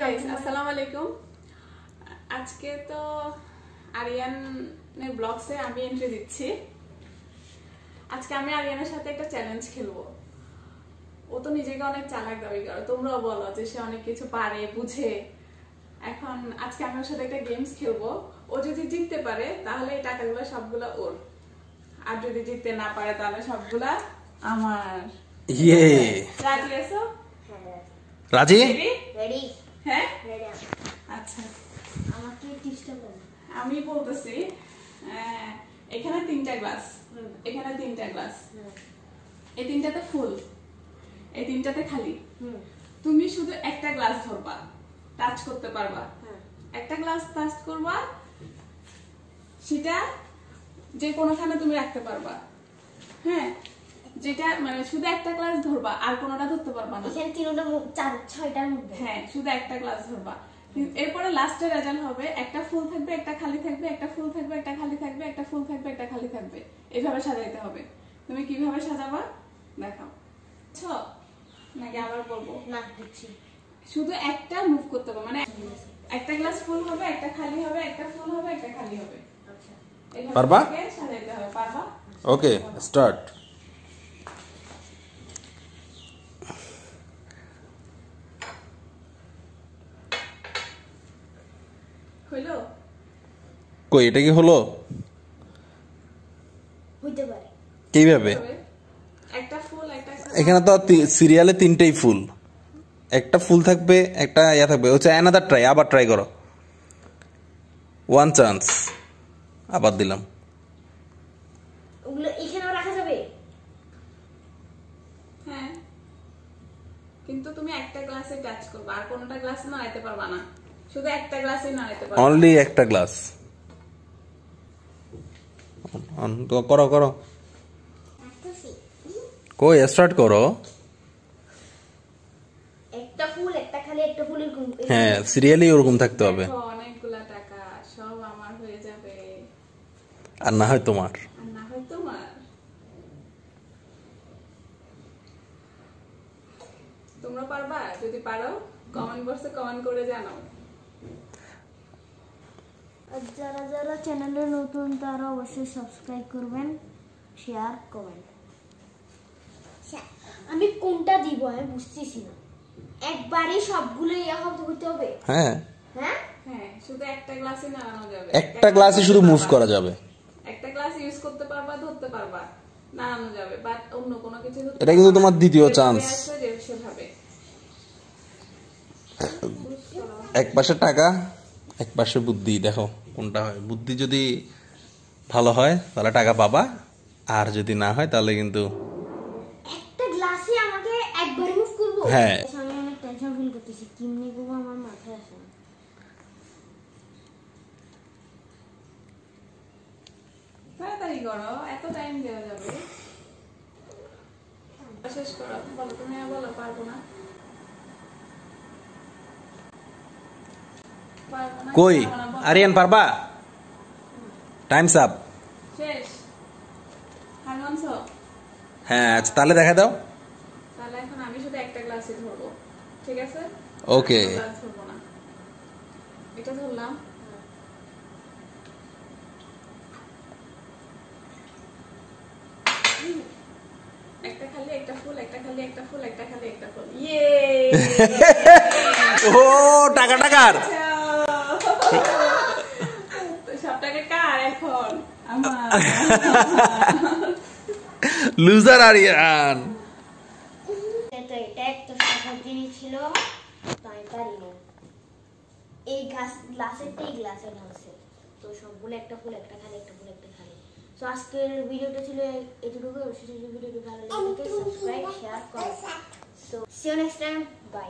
Guys আসসালামু আলাইকুম। আজকে তো আরিয়ানের ব্লগসে আমি এন্ট্রি দিচ্ছি। আজকে আমি আরিয়ানের সাথে একটা চ্যালেঞ্জ খেলবো। ও তো নিজেকে অনেক চালাক দাবি করে, তোমরাও বলো যে সে অনেক কিছু পারে বুঝে। এখন আজকে আমি ওর সাথে একটা গেমস খেলবো। ও যদি জিততে পারে তাহলে এই টাকাগুলো সবগুলো ওর, আর যদি জিততে না পারে তাহলে সবগুলা আমার। ইয়ে রাজি আছো? রাজি? রেডি? হ্যাঁ রেডি। আচ্ছা, আমাকে টিপসটা বল। আমি বলতেছি, এখানে 3টা গ্লাস, এখানে 3টা গ্লাস, এই 3টাতে ফুল, এই 3টাতে খালি। তুমি শুধু একটা গ্লাস ধরবা, টাচ করতে পারবা, একটা গ্লাস টাচ করবা, সেটা যে কোনোখানে তুমি রাখতে পারবা। হ্যাঁ, যেটা মানে শুধু একটা গ্লাস ধরবা, আর কোনোটা ধরতে পারবা না। এখানে 6টার মধ্যে। হ্যাঁ, শুধু একটা গ্লাস ধরবা। এরপরে লাস্টের রেজাল্ট হবে একটা ফুল থাকবে, একটা খালি থাকবে, একটা ফুল থাকবে, একটা খালি থাকবে, একটা ফুল থাকবে, একটা খালি থাকবে। এইভাবে সাজাইতে হবে। তুমি কিভাবে সাজাবা দেখাও। বুঝছো নাকি আবার বলবো? না, বুঝছি। শুধু একটা মুভ করতে হবে, মানে একটা গ্লাস ফুল হবে, একটা খালি হবে, একটা ফুল হবে, একটা খালি হবে। আচ্ছা, পারবা? সাজাইতে হবে। পারবা? ওকে, স্টার্ট। হইলো? কই এটা কি হলো? হইতে পারে। কিভাবে? একটা ফুল, একটা এখানে তো সিরিয়ালে 3টেই ফুল, একটা ফুল থাকবে, একটা ইয়া থাকবে। হচ্ছে অ্যানাদার ট্রাই, আবার ট্রাই করো। 1 চান্স, আবার দিলাম। ওগুলো এখানেও রাখা যাবে? হ্যাঁ, কিন্তু তুমি একটা গ্লাসে টাচ করবে, আর কোনটা গ্লাসে নাড়াইতে পারবা না। শুধু একটা গ্লাসে নাড়াইতে পারবা। অনলি একটা গ্লাস। করো করো, কই স্টার্ট করো। একটা ফুল, একটা খালি, একটা ফুল এরকম। হ্যাঁ, সিরিয়ালি ওরকম থাকতে হবে। দেখো, অনেকগুলা টাকা, সব আমার হয়ে যাবে। আর না হয় তোমার। আর না হয় তোমার। তোমরা পারবা? যদি পারো কমেন্ট বক্সে কমেন্ট করে জানাও। আর যারা যারা চ্যানেলে নতুন তারা অবশ্যই সাবস্ক্রাইব করবেন, শেয়ার, কমেন্ট। আমি কোনটা দিব আমি বুঝতেছি না। একবারে সবগুলো ইয়া হতে হবে? হ্যাঁ হ্যাঁ হ্যাঁ, শুধু একটা গ্লাসে নাড়ানো যাবে। একটা গ্লাসে শুধু মুভ করা যাবে। একটা গ্লাস ইউজ করতে পারবা, ধরতে পারবা, নাড়ানো যাবে, বাট অন্য কোনো কিছু ধরতে এটা কিন্তু তোমার দ্বিতীয় যেভাবে চান্স। আসবে সেভাবে। এক পাশে টাকা, এক পাশে বুদ্ধি। দেখো কোনটা হয়। বুদ্ধি যদি ভালো হয় তাহলে টাকা পাবা, আর যদি না হয় তাহলে কিন্তু একটা গ্লাসে আমাকে একবারে মুভ করব। হ্যাঁ। আমি অনেক টেনশন ফিল করতেছি, কেমনে করব আমার মাথায় আসে না। তাড়াতাড়ি করো, এত টাইম দেওয়া যাবে? শেষ করো, বলো। তুমি বলো। পারবো না, পারবো না, কই পারবো না, বলো। আরিয়ান পারবা? Times up. শেষ। হার মানছো? হ্যাঁ, আচ্ছা তাহলে দেখা দাও। তাহলে এখন আমি শুধু একটা গ্লাসই ধরবো, ঠিক আছে? ওকে। আর কোনো গ্লাস ধরবো না। এটা ধরলাম। একটা খালি, একটা ফুল, একটা খালি, একটা ফুল, একটা খালি, একটা ফুল। ইয়ে! ও টাকা টাকার। তো সব টাকা কার এখন? আমার। লুজার আরিয়ান। তো এটা একটা সহজ জিনিস ছিল, তাই পারিনি। এই গ্লাসেরটাই গ্লাসে ঢালছে, তো সবগুলো একটা ফুল, একটা খালি, একটা ফুল, একটা খালি। তো আজকের ভিডিওটা ছিল এতটুকু। অবশ্যই ভিডিওটি ভালো লাগে subscribe, share, comment. So see you next time, by.